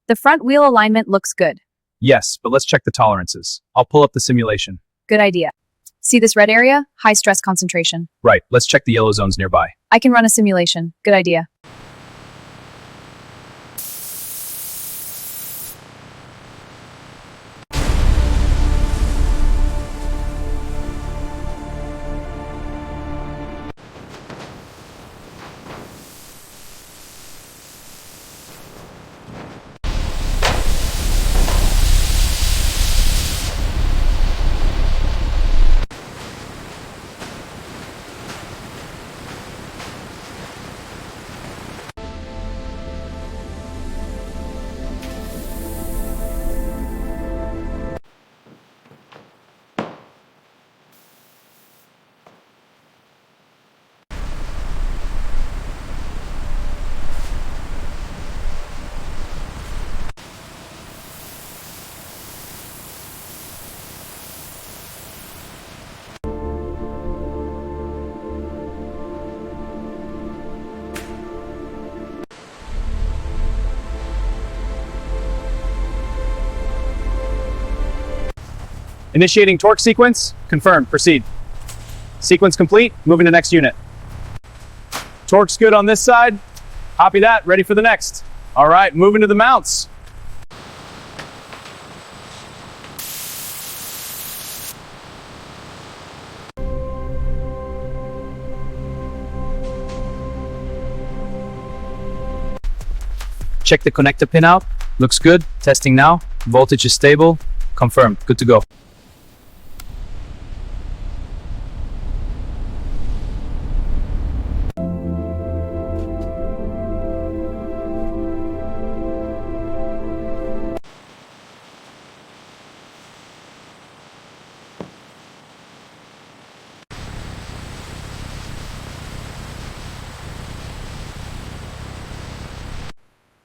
The front wheel alignment looks good. Yes, but let's check the tolerances. I'll pull up the simulation. Good idea. See this red area? High stress concentration. Right, let's check the yellow zones nearby. I can run a simulation. Good idea. Initiating torque sequence. Confirmed. Proceed. Sequence complete. Moving to next unit. Torque's good on this side. Copy that. Ready for the next. All right, moving to the mounts. Check the connector pin out. Looks good. Testing now. Voltage is stable. Confirmed. Good to go.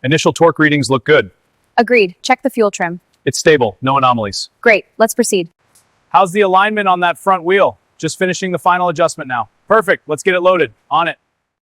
Initial torque readings look good. Agreed. Check the fuel trim. It's stable, no anomalies. Great. Let's proceed. How's the alignment on that front wheel? Just finishing the final adjustment now. Perfect. Let's get it loaded. On it.